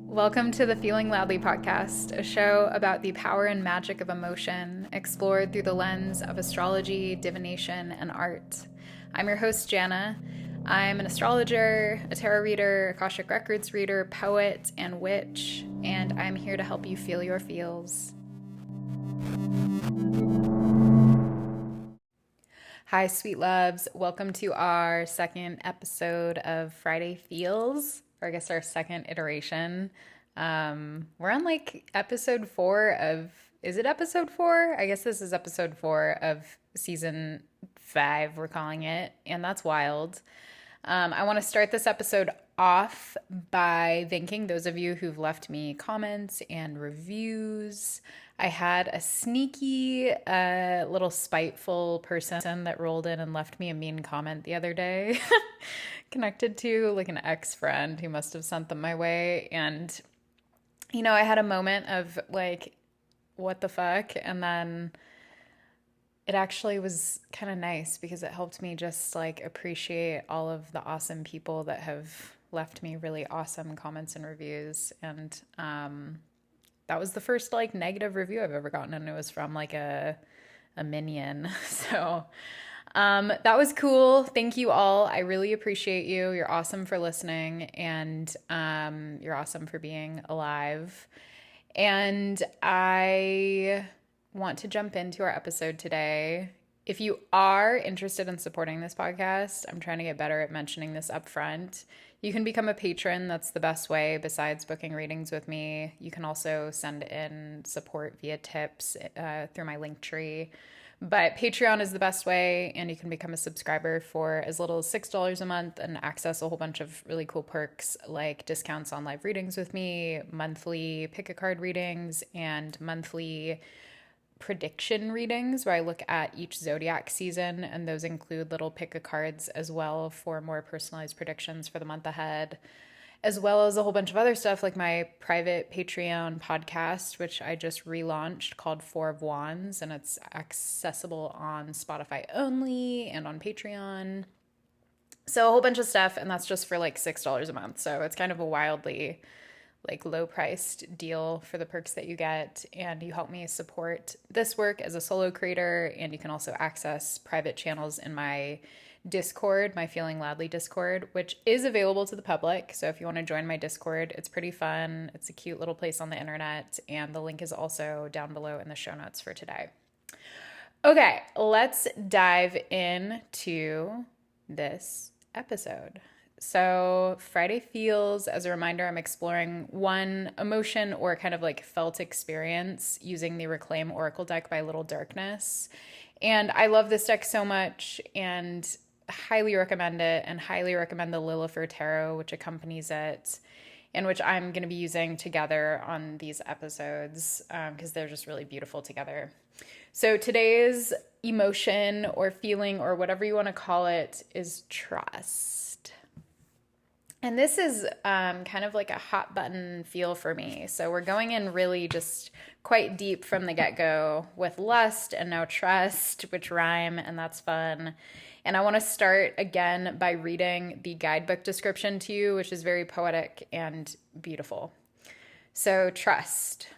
Welcome to the Feeling Loudly podcast, a show about the power and magic of emotion, explored through the lens of astrology, divination, and art. I'm your host, Jana. I'm an astrologer, a tarot reader, Akashic Records reader, poet, and witch, and I'm here to help you feel your feels. Hi, sweet loves. Welcome to our second episode of Friday Feels, or I guess our second iteration. We're on like episode 4 of, is it episode 4? I guess this is episode 4 of season 5, we're calling it, and that's wild. I want to start this episode off by thanking those of you who've left me comments and reviews. I had a sneaky, little spiteful person that rolled in and left me a mean comment the other day, connected to like an ex-friend who must have sent them my way. And, you know, I had a moment of like, what the fuck? And then it actually was kind of nice because it helped me just like appreciate all of the awesome people that have left me really awesome comments and reviews. And that was the first like negative review I've ever gotten, and it was from like a minion. So that was cool. Thank you all. I really appreciate you. You're awesome for listening, and you're awesome for being alive. And I want to jump into our episode today. If you are interested in supporting this podcast, I'm trying to get better at mentioning this up front. You can become a patron. That's the best way besides booking readings with me. You can also send in support via tips through my Linktree. But Patreon is the best way, and you can become a subscriber for as little as $6 a month and access a whole bunch of really cool perks like discounts on live readings with me, monthly pick-a-card readings, and monthly prediction readings where I look at each zodiac season, and those include little pick-a-cards as well for more personalized predictions for the month ahead, as well as a whole bunch of other stuff like my private Patreon podcast, which I just relaunched, called Four of Wands, and it's accessible on Spotify only and on Patreon. So a whole bunch of stuff, and that's just for like $6 a month. So it's kind of a wildly like low priced deal for the perks that you get, and you help me support this work as a solo creator. And you can also access private channels in my Discord, my Feeling Loudly Discord, which is available to the public. So if you want to join my Discord, it's pretty fun. It's a cute little place on the internet, and the link is also down below in the show notes for today. Okay, let's dive into this episode. So Friday Feels, as a reminder, I'm exploring one emotion or kind of like felt experience using the Reclaim Oracle deck by Little Darkness. And I love this deck so much and highly recommend it, and highly recommend the Lillifer Tarot, which accompanies it, and which I'm going to be using together on these episodes because they're just really beautiful together. So today's emotion or feeling, or whatever you want to call it, is trust. And this is kind of like a hot button feel for me. So we're going in really just quite deep from the get-go with lust and now trust, which rhyme, and that's fun. And I want to start again by reading the guidebook description to you, which is very poetic and beautiful. So trust.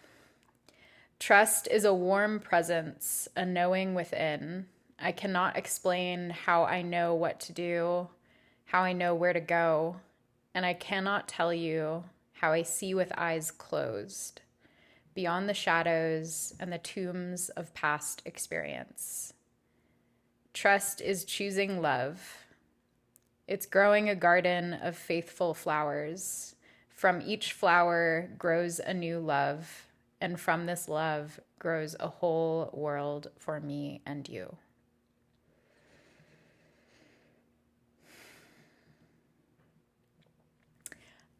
Trust is a warm presence, a knowing within. I cannot explain how I know what to do, how I know where to go. And I cannot tell you how I see with eyes closed, beyond the shadows and the tombs of past experience. Trust is choosing love. It's growing a garden of faithful flowers. From each flower grows a new love, and from this love grows a whole world for me and you.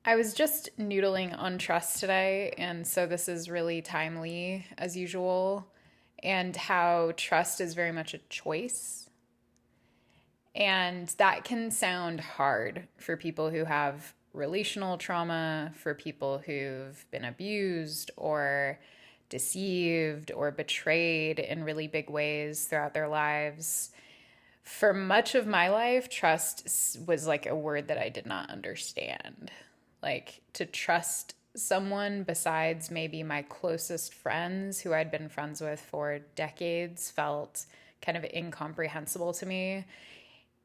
I was just noodling on trust today, and so this is really timely as usual, and how trust is very much a choice. And that can sound hard for people who have relational trauma, for people who've been abused or deceived or betrayed in really big ways throughout their lives. For much of my life, was like a word that I did not understand. Like to trust someone besides maybe my closest friends who I'd been friends with for decades felt kind of incomprehensible to me.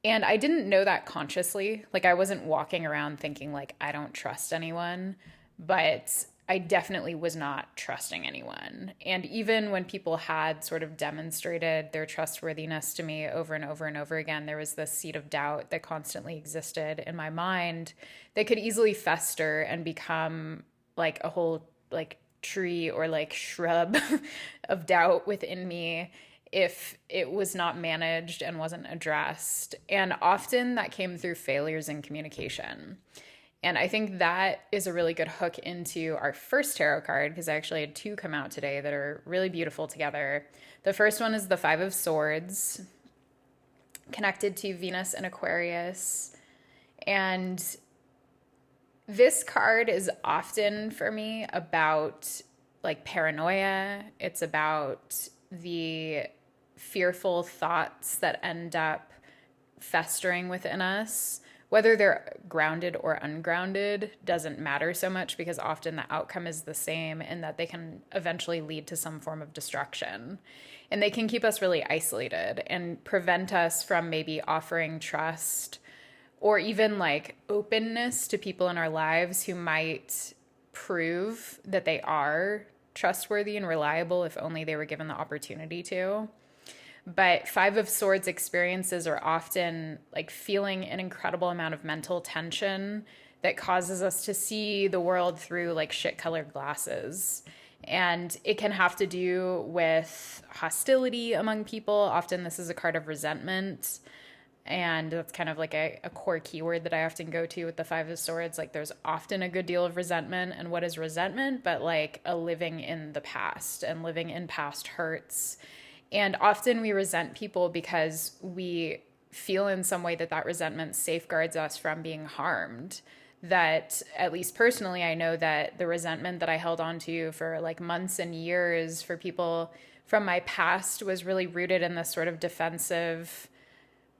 And I didn't know that consciously. Like I wasn't walking around thinking like I don't trust anyone, but I definitely was not trusting anyone. And even when people had sort of demonstrated their trustworthiness to me over and over and over again, there was this seed of doubt that constantly existed in my mind that could easily fester and become like a whole like tree or like shrub of doubt within me if it was not managed and wasn't addressed. And often that came through failures in communication. And I think that is a really good hook into our first tarot card because I actually had two come out today that are really beautiful together. The first one is the Five of Swords, connected to Venus and Aquarius. And this card is often for me about like paranoia. It's about the fearful thoughts that end up festering within us. Whether they're grounded or ungrounded doesn't matter so much because often the outcome is the same in that they can eventually lead to some form of destruction. And they can keep us really isolated and prevent us from maybe offering trust or even like openness to people in our lives who might prove that they are trustworthy and reliable if only they were given the opportunity to. But Five of Swords experiences are often like feeling an incredible amount of mental tension that causes us to see the world through like shit colored glasses. And it can have to do with hostility among people. Often this is a card of resentment. And that's kind of like a core keyword that I often go to with the Five of Swords. Like there's often a good deal of resentment. And what is resentment? But like a living in the past and living in past hurts. And often we resent people because we feel in some way that that resentment safeguards us from being harmed. That, at least personally, I know that the resentment that I held on to for like months and years for people from my past was really rooted in this sort of defensive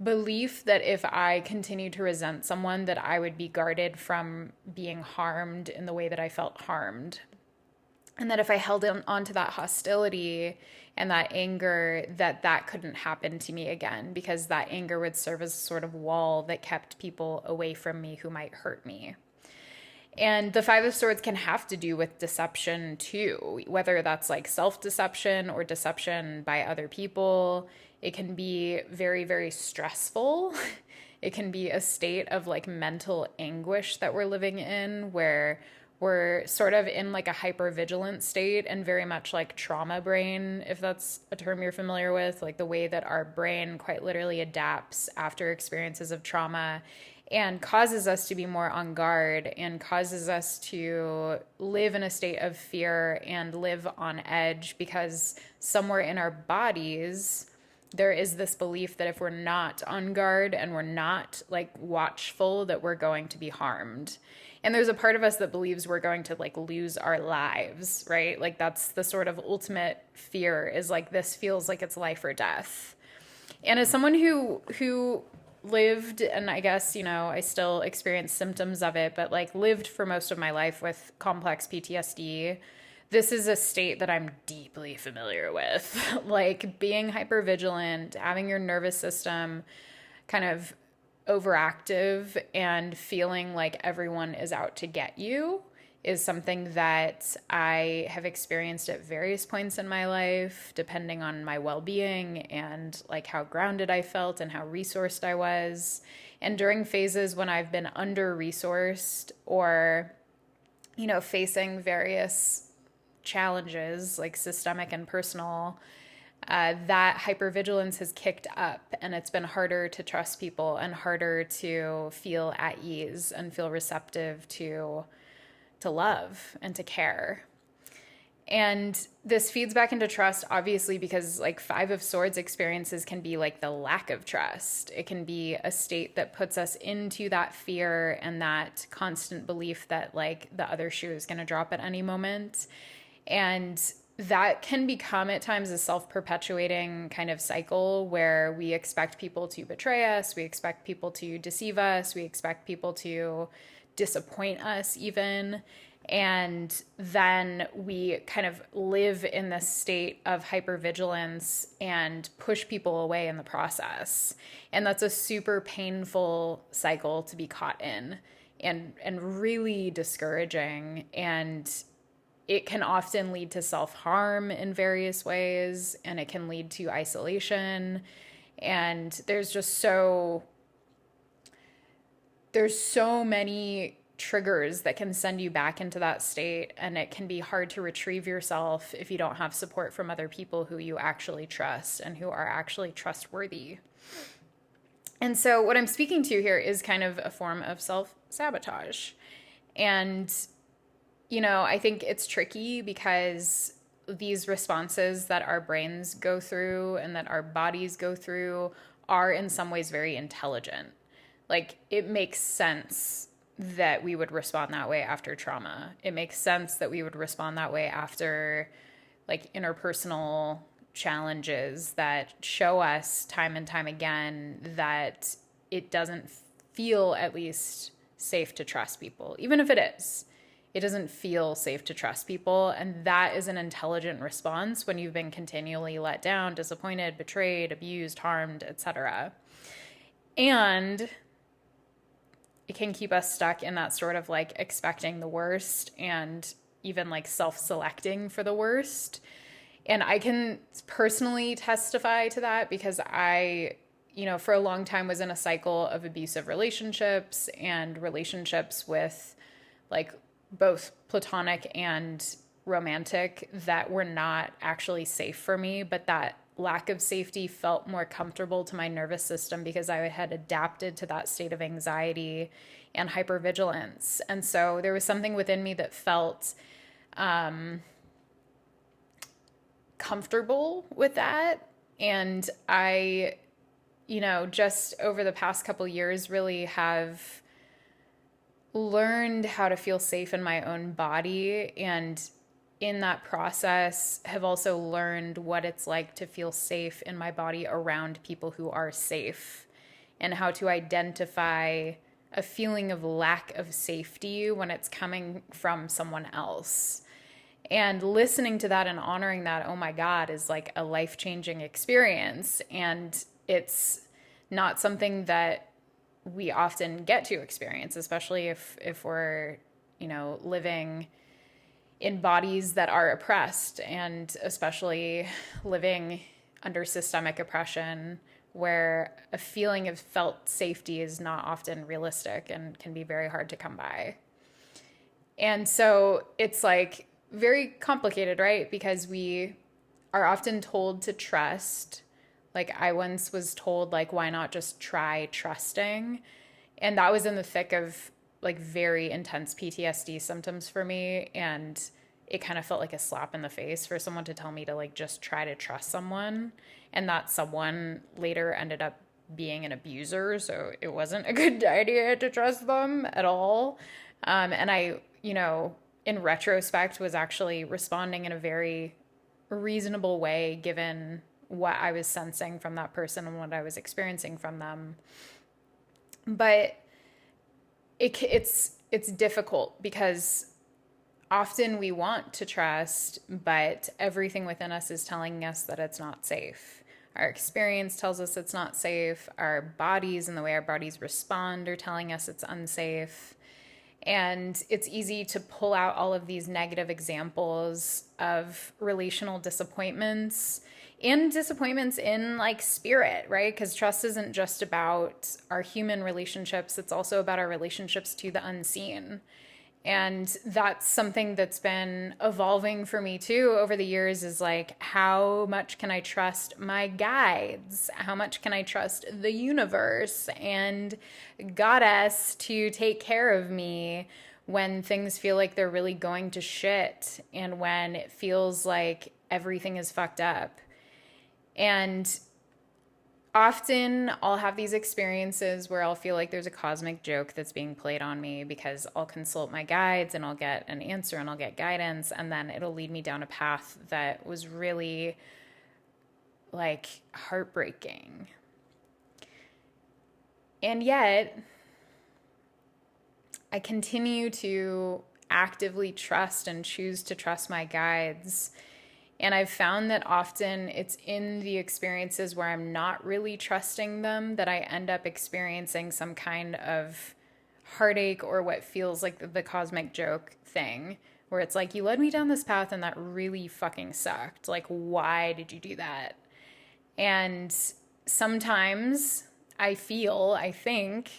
belief that if I continued to resent someone, that I would be guarded from being harmed in the way that I felt harmed. And that if I held on to that hostility and that anger, that couldn't happen to me again because that anger would serve as a sort of wall that kept people away from me who might hurt me. And the Five of Swords can have to do with deception too, whether that's like self-deception or deception by other people. It can be very, very stressful. It can be a state of like mental anguish that we're living in where we're sort of in like a hypervigilant state and very much like trauma brain, if that's a term you're familiar with, like the way that our brain quite literally adapts after experiences of trauma and causes us to be more on guard and causes us to live in a state of fear and live on edge because somewhere in our bodies there is this belief that if we're not on guard and we're not like watchful, that we're going to be harmed. And there's a part of us that believes we're going to like lose our lives, right? Like that's the sort of ultimate fear is like this feels like it's life or death. And as someone who lived, and I guess, you know, I still experience symptoms of it, but like lived for most of my life with complex PTSD, this is a state that I'm deeply familiar with. Like being hypervigilant, having your nervous system kind of overactive and feeling like everyone is out to get you is something that I have experienced at various points in my life, depending on my well-being and like how grounded I felt and how resourced I was. And during phases when I've been under-resourced or, you know, facing various challenges like systemic and personal, that hypervigilance has kicked up and it's been harder to trust people and harder to feel at ease and feel receptive to love and to care. And this feeds back into trust, obviously, because like Five of Swords experiences can be like the lack of trust. It can be a state that puts us into that fear and that constant belief that like the other shoe is going to drop at any moment. And that can become at times a self-perpetuating kind of cycle where we expect people to betray us, we expect people to deceive us, we expect people to disappoint us even. And then we kind of live in this state of hypervigilance and push people away in the process. And that's a super painful cycle to be caught in, and really discouraging. And it can often lead to self-harm in various ways, and it can lead to isolation. And there's so many triggers that can send you back into that state, and it can be hard to retrieve yourself if you don't have support from other people who you actually trust and who are actually trustworthy. And so what I'm speaking to here is kind of a form of self-sabotage. And I think it's tricky because these responses that our brains go through and that our bodies go through are in some ways very intelligent. Like, it makes sense that we would respond that way after trauma. It makes sense that we would respond that way after like interpersonal challenges that show us time and time again that it doesn't feel at least safe to trust people. Even if it is, it doesn't feel safe to trust people. And that is an intelligent response when you've been continually let down, disappointed, betrayed, abused, harmed, etc. And it can keep us stuck in that sort of like expecting the worst and even like self-selecting for the worst. And I can personally testify to that because I, for a long time was in a cycle of abusive relationships and relationships with like both platonic and romantic that were not actually safe for me, but that lack of safety felt more comfortable to my nervous system because I had adapted to that state of anxiety and hypervigilance. And so there was something within me that felt comfortable with that. And I, just over the past couple years really have learned how to feel safe in my own body, and in that process have also learned what it's like to feel safe in my body around people who are safe, and how to identify a feeling of lack of safety when it's coming from someone else. And listening to that and honoring that, oh my God, is like a life-changing experience. And it's not something that we often get to experience, especially if we're, living in bodies that are oppressed, and especially living under systemic oppression, where a feeling of felt safety is not often realistic and can be very hard to come by. And so it's like very complicated, right? Because we are often told to trust. Like, I once was told, like, why not just try trusting? And that was in the thick of like very intense PTSD symptoms for me. And it kind of felt like a slap in the face for someone to tell me to like just try to trust someone. And that someone later ended up being an abuser. So it wasn't a good idea to trust them at all. And I, in retrospect, was actually responding in a very reasonable way given what I was sensing from that person and what I was experiencing from them. But it's difficult because often we want to trust, but everything within us is telling us that it's not safe. Our experience tells us it's not safe. Our bodies and the way our bodies respond are telling us it's unsafe. And it's easy to pull out all of these negative examples of relational disappointments and disappointments in like spirit, right? Because trust isn't just about our human relationships. It's also about our relationships to the unseen. And that's something that's been evolving for me too over the years, is like, how much can I trust my guides? How much can I trust the universe and goddess to take care of me when things feel like they're really going to shit and when it feels like everything is fucked up? And often I'll have these experiences where I'll feel like there's a cosmic joke that's being played on me because I'll consult my guides and I'll get an answer and I'll get guidance, and then it'll lead me down a path that was really like heartbreaking. And yet, I continue to actively trust and choose to trust my guides. And I've found that often it's in the experiences where I'm not really trusting them that I end up experiencing some kind of heartache or what feels like the cosmic joke thing, where it's like, you led me down this path and that really fucking sucked. Like, why did you do that? And sometimes I think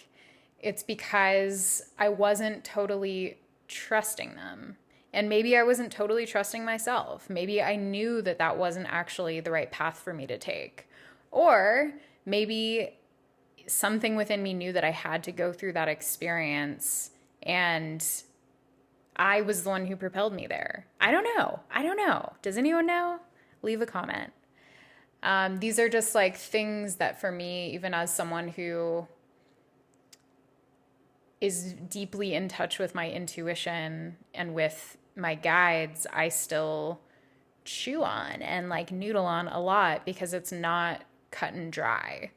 it's because I wasn't totally trusting them. And maybe I wasn't totally trusting myself. Maybe I knew that that wasn't actually the right path for me to take. Or maybe something within me knew that I had to go through that experience and I was the one who propelled me there. I don't know. Does anyone know? Leave a comment. These are just like things that for me, even as someone who is deeply in touch with my intuition and with my guides, I still chew on and like noodle on a lot because it's not cut and dry.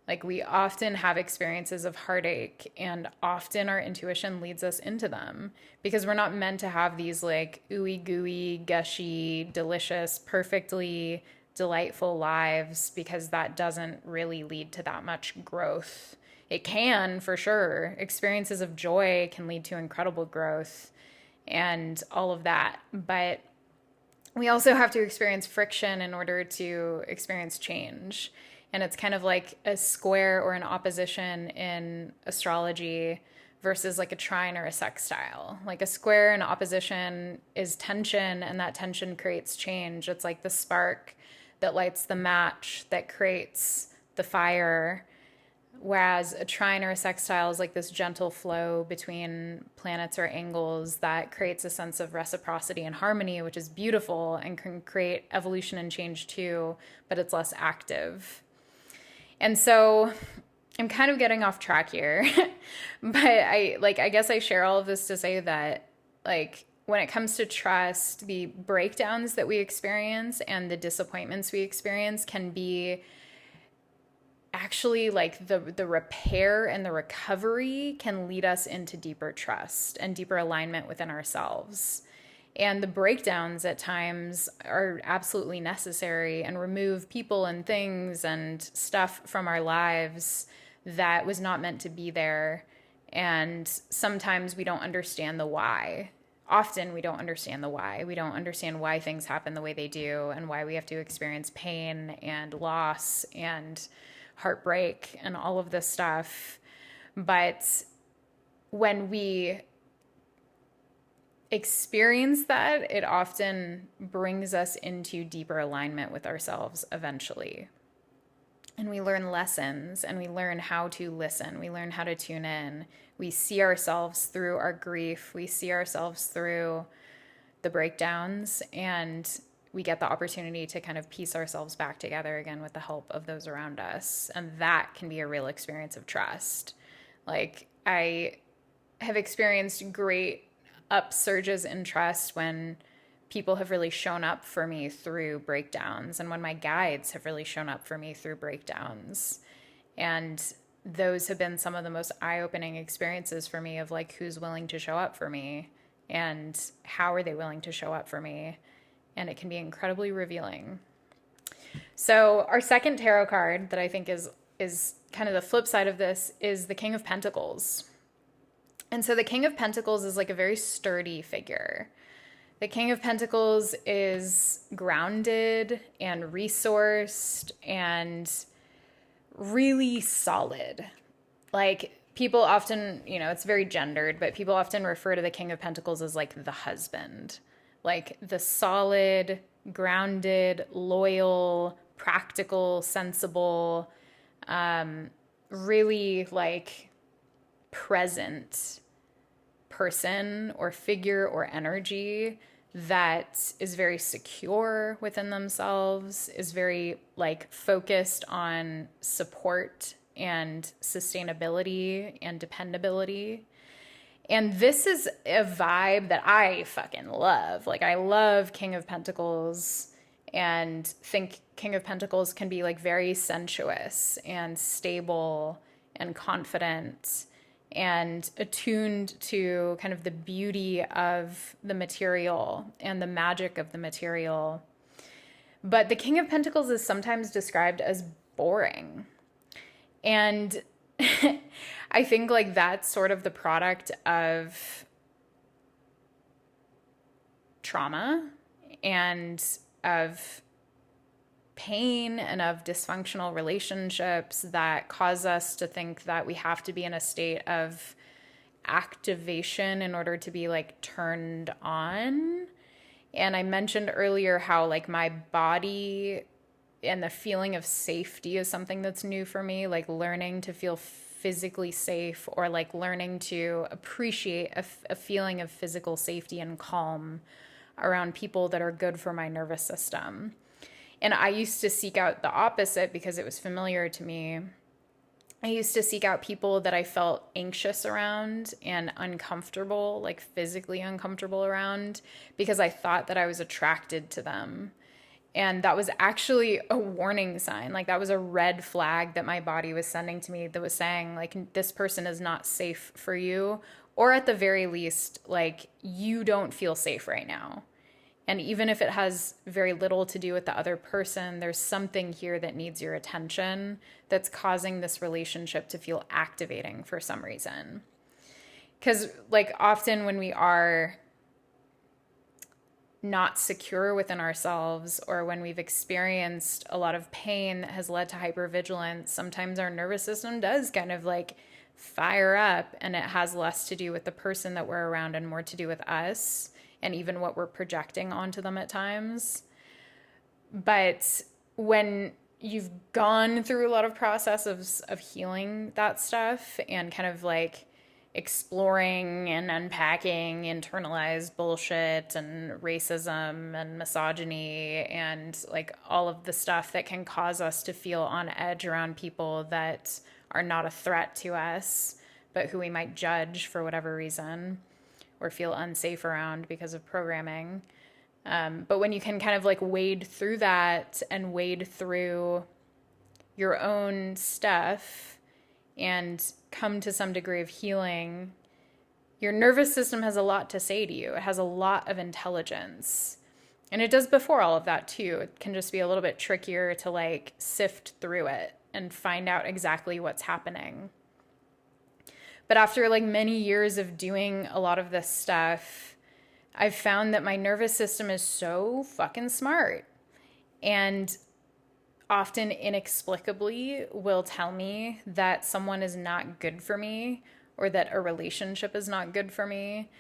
Like, we often have experiences of heartache and often our intuition leads us into them because we're not meant to have these like ooey gooey, gushy, delicious, perfectly delightful lives, because that doesn't really lead to that much growth. It can, for sure. Experiences of joy can lead to incredible growth and all of that. But we also have to experience friction in order to experience change. And it's kind of like a square or an opposition in astrology versus like a trine or a sextile. Like a square and opposition is tension, and that tension creates change. It's like the spark that lights the match that creates the fire. Whereas a trine or a sextile is like this gentle flow between planets or angles that creates a sense of reciprocity and harmony, which is beautiful and can create evolution and change too, but it's less active. And so I'm kind of getting off track here, but I guess I share all of this to say that like when it comes to trust, the breakdowns that we experience and the disappointments we experience can be actually like the repair and the recovery can lead us into deeper trust and deeper alignment within ourselves. And the breakdowns at times are absolutely necessary and remove people and things and stuff from our lives that was not meant to be there. And sometimes we don't understand the why. Often we don't understand the why. We don't understand why things happen the way they do and why we have to experience pain and loss and heartbreak and all of this stuff. But when we experience that, it often brings us into deeper alignment with ourselves eventually. And we learn lessons and we learn how to listen. We learn how to tune in. We see ourselves through our grief. We see ourselves through the breakdowns, and we get the opportunity to kind of piece ourselves back together again with the help of those around us. And that can be a real experience of trust. Like, I have experienced great upsurges in trust when people have really shown up for me through breakdowns, and when my guides have really shown up for me through breakdowns. And those have been some of the most eye-opening experiences for me of like, who's willing to show up for me and how are they willing to show up for me? And it can be incredibly revealing. So our second tarot card that I think is kind of the flip side of this is the King of Pentacles. And so the King of Pentacles is like a very sturdy figure. The King of Pentacles is grounded and resourced and really solid. Like, people often, it's very gendered, but people often refer to the King of Pentacles as like the husband. Like the solid, grounded, loyal, practical, sensible, really like present person or figure or energy that is very secure within themselves, is very like focused on support and sustainability and dependability. And this is a vibe that I fucking love. Like, I love King of Pentacles and think King of Pentacles can be like very sensuous and stable and confident and attuned to kind of the beauty of the material and the magic of the material. But the King of Pentacles is sometimes described as boring. And I think like that's sort of the product of trauma and of pain and of dysfunctional relationships that cause us to think that we have to be in a state of activation in order to be like turned on. And I mentioned earlier how like my body and the feeling of safety is something that's new for me, like learning to feel physically safe, or like learning to appreciate a feeling of physical safety and calm around people that are good for my nervous system. And I used to seek out the opposite because it was familiar to me. I used to seek out people that I felt anxious around and uncomfortable, like physically uncomfortable around, because I thought that I was attracted to them. And that was actually a warning sign. Like, that was a red flag that my body was sending to me that was saying, like, this person is not safe for you. Or at the very least, like, you don't feel safe right now. And even if it has very little to do with the other person, there's something here that needs your attention that's causing this relationship to feel activating for some reason. Because, like, often when we are not secure within ourselves, or when we've experienced a lot of pain that has led to hypervigilance, sometimes our nervous system does kind of like fire up, and it has less to do with the person that we're around and more to do with us and even what we're projecting onto them at times. But when you've gone through a lot of processes of healing that stuff and kind of like exploring and unpacking internalized bullshit and racism and misogyny and like all of the stuff that can cause us to feel on edge around people that are not a threat to us, but who we might judge for whatever reason or feel unsafe around because of programming. But when you can kind of like wade through that and wade through your own stuff and come to some degree of healing, your nervous system has a lot to say to you. It has a lot of intelligence. And it does before all of that too. It can just be a little bit trickier to like sift through it and find out exactly what's happening. But after like many years of doing a lot of this stuff, I've found that my nervous system is so fucking smart, and often inexplicably will tell me that someone is not good for me or that a relationship is not good for me.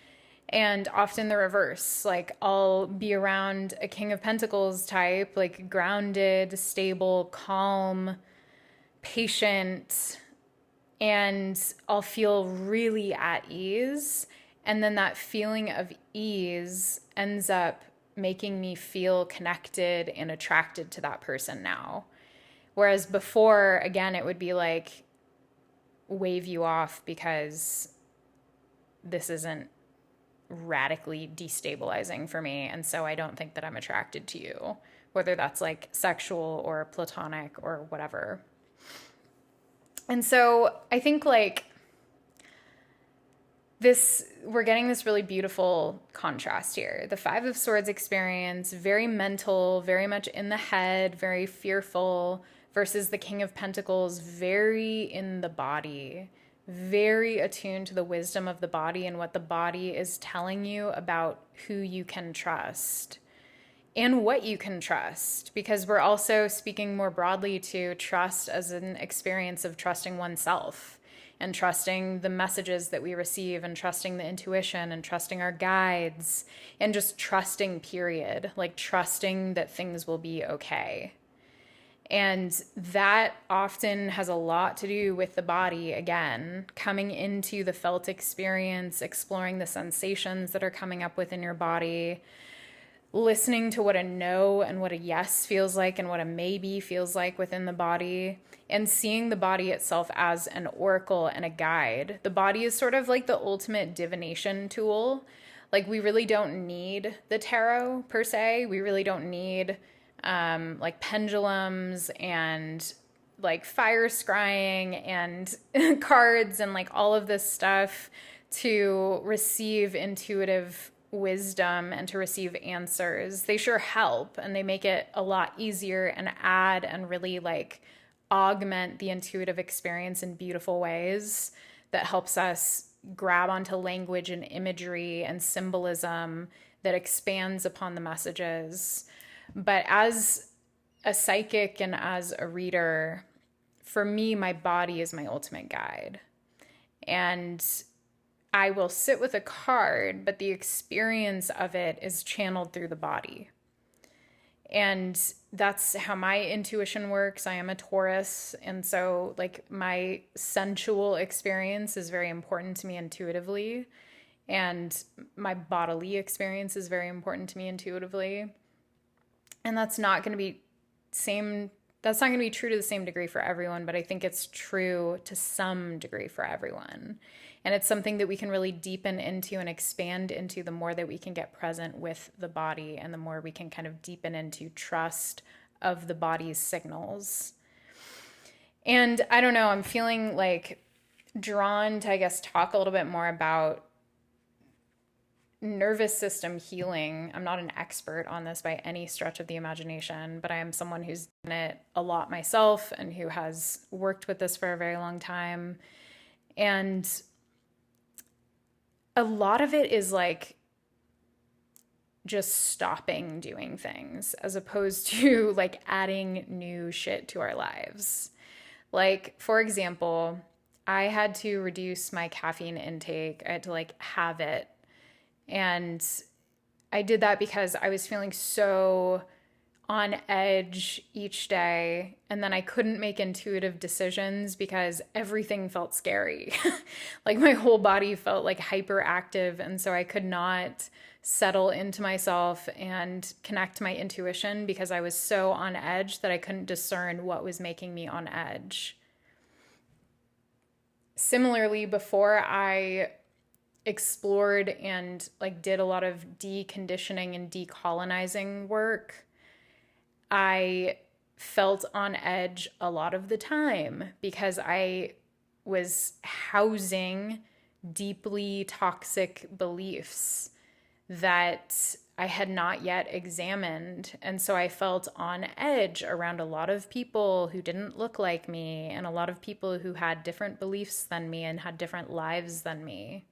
And often the reverse, like I'll be around a King of Pentacles type, like grounded, stable, calm, patient, and I'll feel really at ease. And then that feeling of ease ends up making me feel connected and attracted to that person now. Whereas before, again, it would be like wave you off because this isn't radically destabilizing for me, and so I don't think that I'm attracted to you, whether that's like sexual or platonic or whatever. And so I think like we're getting this really beautiful contrast here. The Five of Swords experience, very mental, very much in the head, very fearful, versus the King of Pentacles, very in the body, very attuned to the wisdom of the body and what the body is telling you about who you can trust and what you can trust. Because we're also speaking more broadly to trust as an experience of trusting oneself, and trusting the messages that we receive, and trusting the intuition, and trusting our guides, and just trusting, period. Like trusting that things will be okay. And that often has a lot to do with the body, again, coming into the felt experience, exploring the sensations that are coming up within your body, listening to what a no and what a yes feels like and what a maybe feels like within the body, and seeing the body itself as an oracle and a guide. The body is sort of like the ultimate divination tool. Like, we really don't need the tarot per se. We really don't need like pendulums and like fire scrying and cards and like all of this stuff to receive intuitive wisdom and to receive answers. They sure help, and they make it a lot easier and add and really like augment the intuitive experience in beautiful ways that helps us grab onto language and imagery and symbolism that expands upon the messages. But as a psychic and as a reader, for me, my body is my ultimate guide. And I will sit with a card, but the experience of it is channeled through the body. And that's how my intuition works. I am a Taurus. And so, like, my sensual experience is very important to me intuitively. And my bodily experience is very important to me intuitively. And that's not going to be true to the same degree for everyone, but I think it's true to some degree for everyone. And it's something that we can really deepen into and expand into the more that we can get present with the body, and the more we can kind of deepen into trust of the body's signals. And I don't know, I'm feeling like drawn to, I guess, talk a little bit more about nervous system healing. I'm not an expert on this by any stretch of the imagination, but I am someone who's done it a lot myself and who has worked with this for a very long time. And a lot of it is like just stopping doing things as opposed to like adding new shit to our lives. Like, for example, I had to reduce my caffeine intake. I had to like have it. And I did that because I was feeling so on edge each day, and then I couldn't make intuitive decisions because everything felt scary. Like, my whole body felt like hyperactive, and so I could not settle into myself and connect to my intuition because I was so on edge that I couldn't discern what was making me on edge. Similarly, before I explored and like did a lot of deconditioning and decolonizing work, I felt on edge a lot of the time because I was housing deeply toxic beliefs that I had not yet examined. And so I felt on edge around a lot of people who didn't look like me, and a lot of people who had different beliefs than me and had different lives than me.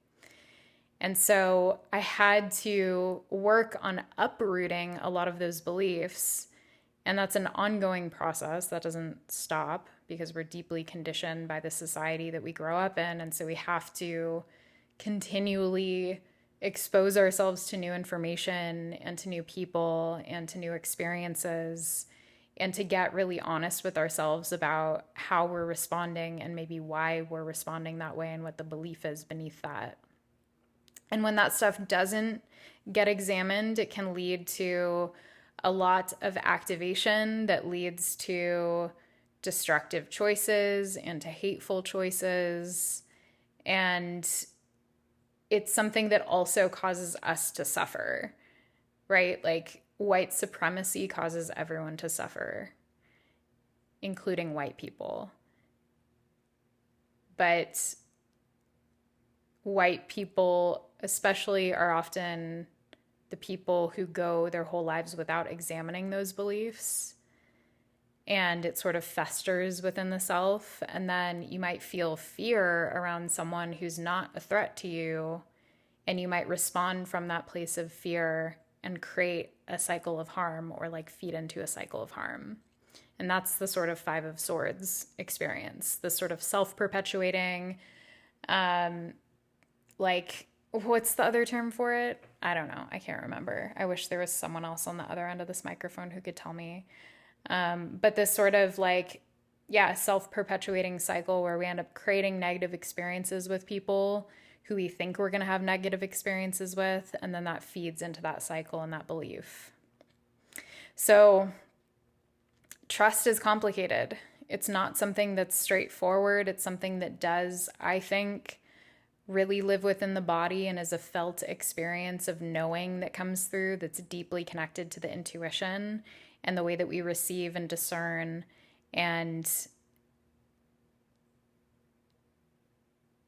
And so I had to work on uprooting a lot of those beliefs. And that's an ongoing process that doesn't stop because we're deeply conditioned by the society that we grow up in. And so we have to continually expose ourselves to new information and to new people and to new experiences, and to get really honest with ourselves about how we're responding and maybe why we're responding that way and what the belief is beneath that. And when that stuff doesn't get examined, it can lead to a lot of activation that leads to destructive choices and to hateful choices. And it's something that also causes us to suffer, right? Like, white supremacy causes everyone to suffer, including white people. But white people especially are often the people who go their whole lives without examining those beliefs, and it sort of festers within the self. And then you might feel fear around someone who's not a threat to you, and you might respond from that place of fear and create a cycle of harm, or like feed into a cycle of harm. And that's the sort of Five of Swords experience, this sort of self-perpetuating, like, what's the other term for it? I don't know. I can't remember. I wish there was someone else on the other end of this microphone who could tell me. But this sort of like, self-perpetuating cycle where we end up creating negative experiences with people who we think we're going to have negative experiences with. And then that feeds into that cycle and that belief. So trust is complicated. It's not something that's straightforward. It's something that does, I think, really live within the body and is a felt experience of knowing that comes through that's deeply connected to the intuition and the way that we receive and discern. And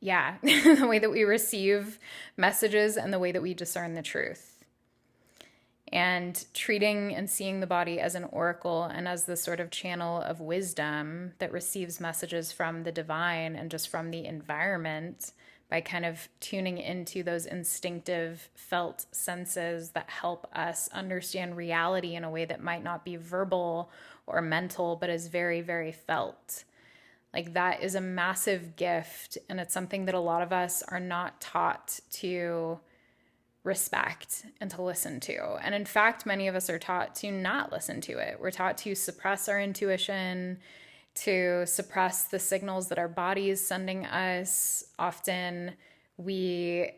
yeah, the way that we receive messages and the way that we discern the truth. And treating and seeing the body as an oracle and as the sort of channel of wisdom that receives messages from the divine and just from the environment by kind of tuning into those instinctive felt senses that help us understand reality in a way that might not be verbal or mental, but is very, very felt. Like that is a massive gift, and it's something that a lot of us are not taught to respect and to listen to. And in fact, many of us are taught to not listen to it. We're taught to suppress our intuition, to suppress the signals that our body is sending us. Often we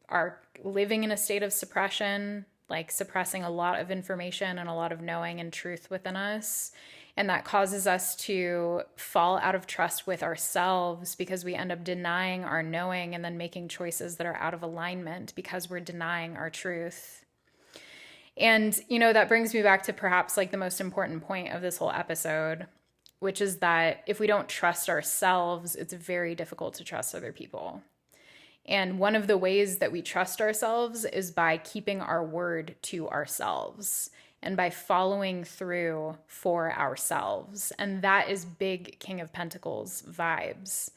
are living in a state of suppression, like suppressing a lot of information and a lot of knowing and truth within us. And that causes us to fall out of trust with ourselves because we end up denying our knowing and then making choices that are out of alignment because we're denying our truth. And, you know, that brings me back to perhaps like the most important point of this whole episode, which is that if we don't trust ourselves, it's very difficult to trust other people. And one of the ways that we trust ourselves is by keeping our word to ourselves and by following through for ourselves. And that is big King of Pentacles vibes.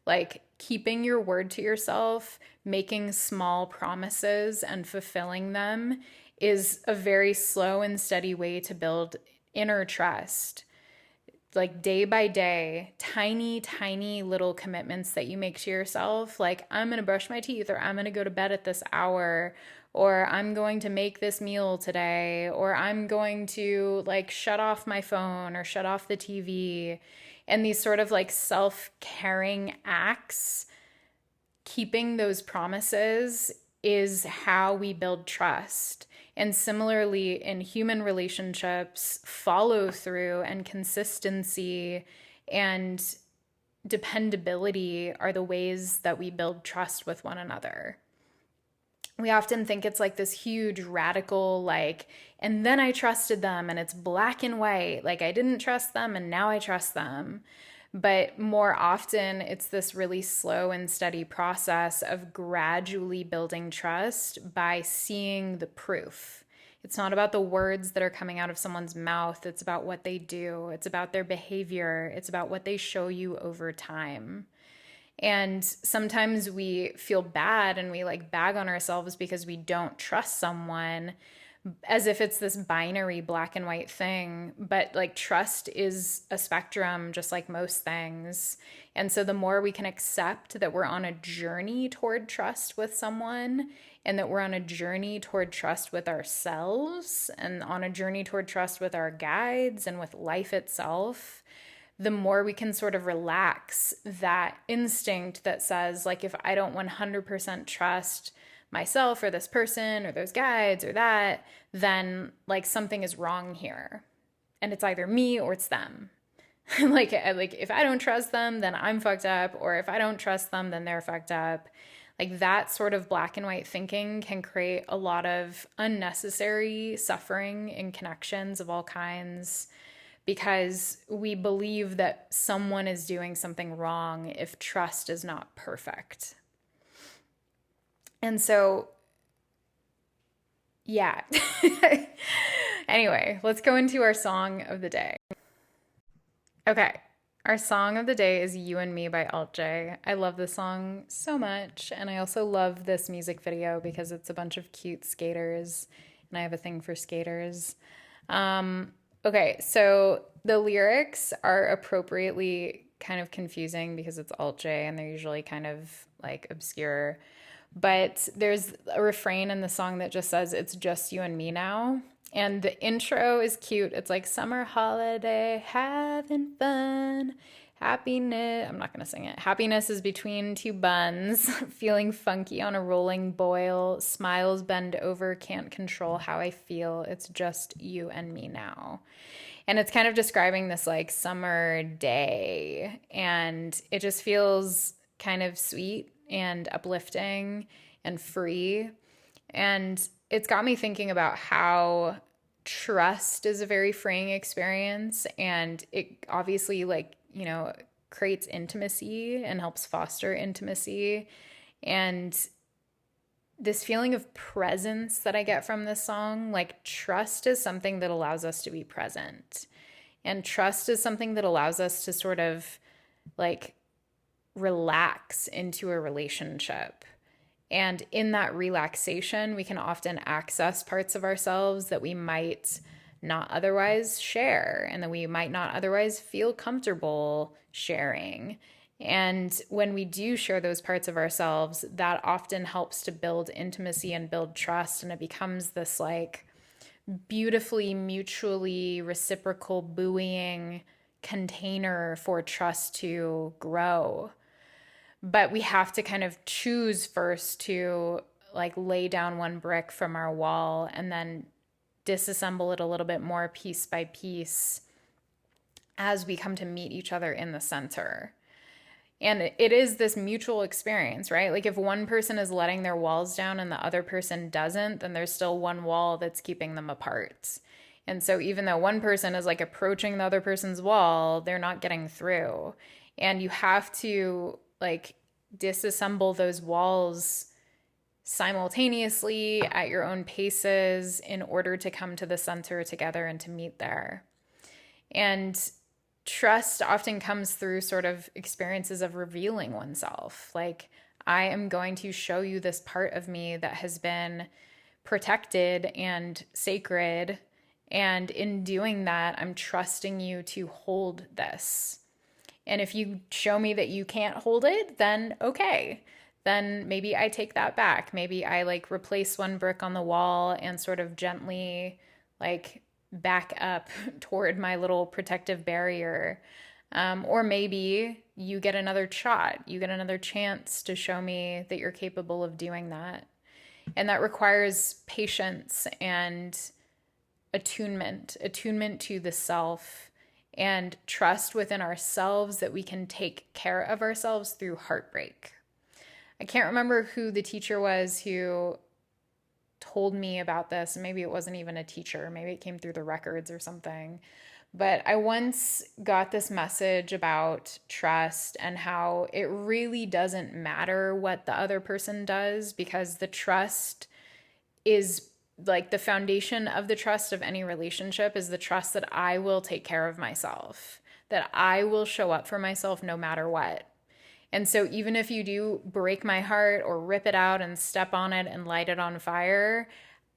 Like keeping your word to yourself, making small promises and fulfilling them is a very slow and steady way to build inner trust. Like day by day, tiny, tiny little commitments that you make to yourself. Like, I'm going to brush my teeth, or I'm going to go to bed at this hour, or I'm going to make this meal today, or I'm going to like shut off my phone or shut off the TV. And these sort of like self-caring acts, keeping those promises is how we build trust. And similarly, in human relationships, follow through and consistency and dependability are the ways that we build trust with one another. We often think it's like this huge radical, like, and then I trusted them and it's black and white. Like I didn't trust them and now I trust them. But more often, it's this really slow and steady process of gradually building trust by seeing the proof. It's not about the words that are coming out of someone's mouth. It's about what they do. It's about their behavior. It's about what they show you over time. And sometimes we feel bad and we like bag on ourselves because we don't trust someone, as if it's this binary black and white thing. But like trust is a spectrum, just like most things. And so the more we can accept that we're on a journey toward trust with someone, and that we're on a journey toward trust with ourselves, and on a journey toward trust with our guides and with life itself, the more we can sort of relax that instinct that says, like, if I don't 100% trust myself or this person or those guides or that, then like something is wrong here. And it's either me or it's them. like if I don't trust them, then I'm fucked up. Or if I don't trust them, then they're fucked up. Like that sort of black and white thinking can create a lot of unnecessary suffering in connections of all kinds, because we believe that someone is doing something wrong if trust is not perfect. And so, yeah. Anyway, let's go into our song of the day. Okay, our song of the day is You and Me by Alt J. I love this song so much, and I also love this music video because it's a bunch of cute skaters, and I have a thing for skaters. Okay, so the lyrics are appropriately kind of confusing because it's Alt J and they're usually kind of like obscure. But there's a refrain in the song that just says, "It's just you and me now." And the intro is cute. It's like, summer holiday, having fun, Happiness, I'm not going to sing it. Happiness is between two buns, feeling funky on a rolling boil, smiles bend over, can't control how I feel. It's just you and me now. And it's kind of describing this like summer day, and it just feels kind of sweet and uplifting and free. And it's got me thinking about how trust is a very freeing experience, and it obviously creates intimacy and helps foster intimacy. And this feeling of presence that I get from this song, like trust is something that allows us to be present. And trust is something that allows us to sort of like relax into a relationship. And in that relaxation, we can often access parts of ourselves that we might not otherwise share and that we might not otherwise feel comfortable sharing. And when we do share those parts of ourselves, that often helps to build intimacy and build trust. And it becomes this like beautifully mutually reciprocal buoying container for trust to grow. But we have to kind of choose first to like lay down one brick from our wall and then disassemble it a little bit more piece by piece as we come to meet each other in the center. And it is this mutual experience, right? Like if one person is letting their walls down and the other person doesn't, then there's still one wall that's keeping them apart. And so even though one person is like approaching the other person's wall, they're not getting through. And you have to like disassemble those walls simultaneously at your own paces in order to come to the center together and to meet there. And trust often comes through sort of experiences of revealing oneself. Like, I am going to show you this part of me that has been protected and sacred. And in doing that, I'm trusting you to hold this. And if you show me that you can't hold it, then okay. Then maybe I take that back. Maybe I like replace one brick on the wall and sort of gently like back up toward my little protective barrier. Or maybe you get another shot. You get another chance to show me that you're capable of doing that. And that requires patience and attunement to the self and trust within ourselves that we can take care of ourselves through heartbreak. I can't remember who the teacher was who told me about this. Maybe it wasn't even a teacher. Maybe it came through the records or something. But I once got this message about trust and how it really doesn't matter what the other person does, because the trust is like the foundation of the trust of any relationship is the trust that I will take care of myself, that I will show up for myself no matter what. And so even if you do break my heart or rip it out and step on it and light it on fire,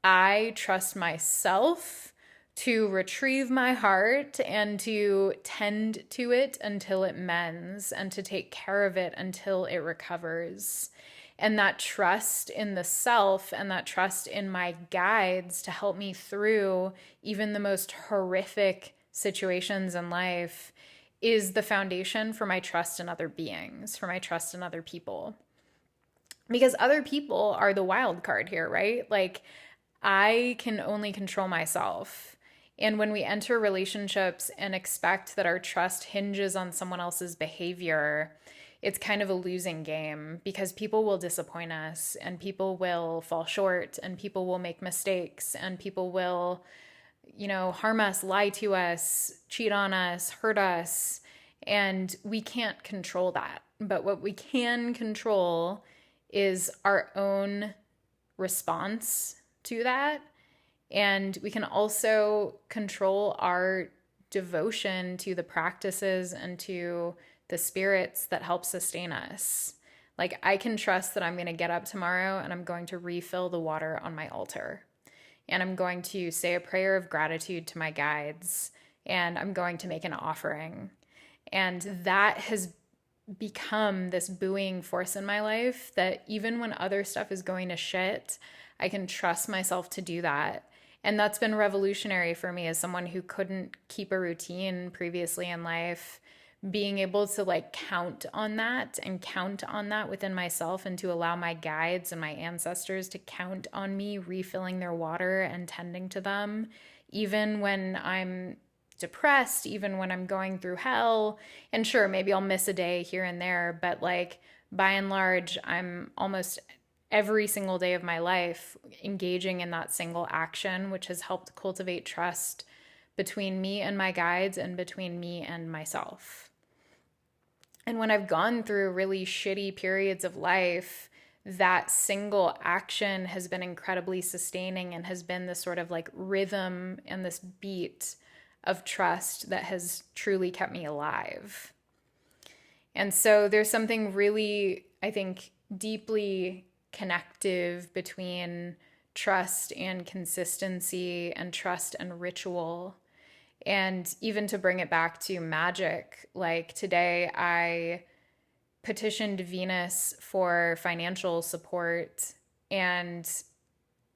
I trust myself to retrieve my heart and to tend to it until it mends and to take care of it until it recovers. And that trust in the self and that trust in my guides to help me through even the most horrific situations in life is the foundation for my trust in other beings, for my trust in other people. Because other people are the wild card here, right? Like, I can only control myself. And when we enter relationships and expect that our trust hinges on someone else's behavior, it's kind of a losing game, because people will disappoint us and people will fall short and people will make mistakes and people will, harm us, lie to us, cheat on us, hurt us. And we can't control that. But what we can control is our own response to that. And we can also control our devotion to the practices and to the spirits that help sustain us. Like, I can trust that I'm going to get up tomorrow and I'm going to refill the water on my altar. And I'm going to say a prayer of gratitude to my guides. And I'm going to make an offering. And that has become this buoying force in my life that even when other stuff is going to shit, I can trust myself to do that. And that's been revolutionary for me as someone who couldn't keep a routine previously in life, being able to like count on that and count on that within myself, and to allow my guides and my ancestors to count on me refilling their water and tending to them, even when I'm depressed, even when I'm going through hell. And sure, maybe I'll miss a day here and there, but like by and large, I'm almost every single day of my life engaging in that single action, which has helped cultivate trust between me and my guides and between me and myself. And when I've gone through really shitty periods of life, that single action has been incredibly sustaining and has been this sort of like rhythm and this beat of trust that has truly kept me alive. And so there's something really, I think, deeply connective between trust and consistency and trust and ritual. And even to bring it back to magic, like today I petitioned Venus for financial support, and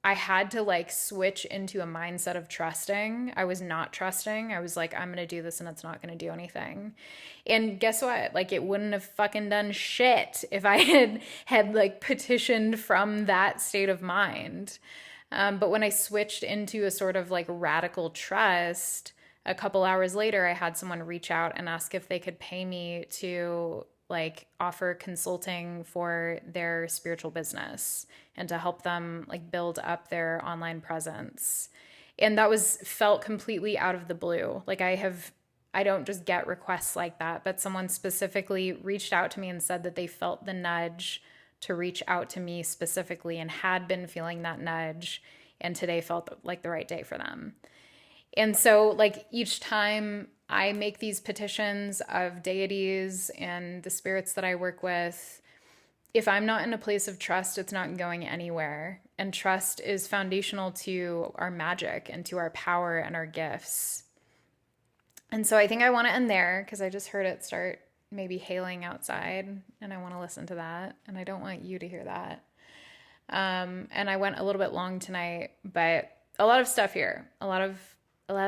I had to like switch into a mindset of trusting. I was not trusting. I was like, I'm going to do this and it's not going to do anything. And guess what? Like it wouldn't have fucking done shit if I had like petitioned from that state of mind. But when I switched into a sort of like radical trust, a couple hours later, I had someone reach out and ask if they could pay me to like offer consulting for their spiritual business and to help them like build up their online presence. And that was felt completely out of the blue. Like I don't just get requests like that, but someone specifically reached out to me and said that they felt the nudge to reach out to me specifically and had been feeling that nudge, and today felt like the right day for them. And so like each time I make these petitions of deities and the spirits that I work with, if I'm not in a place of trust, it's not going anywhere. And trust is foundational to our magic and to our power and our gifts. And so I think I want to end there because I just heard it start maybe hailing outside, and I want to listen to that, and I don't want you to hear that. And I went a little bit long tonight, but a lot of stuff here, a lot of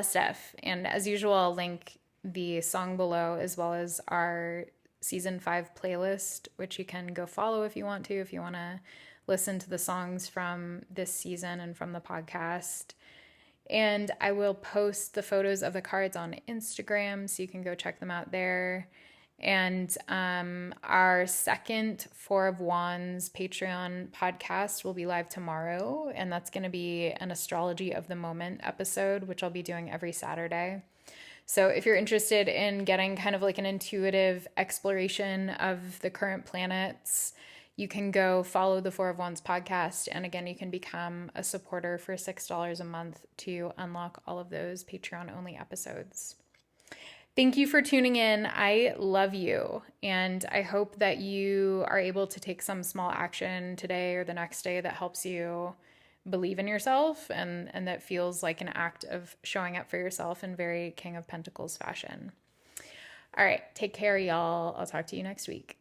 stuff. And as usual, I'll link the song below as well as our season 5 playlist, which you can go follow if you want to listen to the songs from this season and from the podcast. And I will post the photos of the cards on Instagram, so you can go check them out there. And our second Four of Wands Patreon podcast will be live tomorrow. And that's going to be an astrology of the moment episode, which I'll be doing every Saturday. So if you're interested in getting kind of like an intuitive exploration of the current planets, you can go follow the Four of Wands podcast. And again, you can become a supporter for $6 a month to unlock all of those Patreon only episodes. Thank you for tuning in. I love you. And I hope that you are able to take some small action today or the next day that helps you believe in yourself and that feels like an act of showing up for yourself in very King of Pentacles fashion. All right. Take care, y'all. I'll talk to you next week.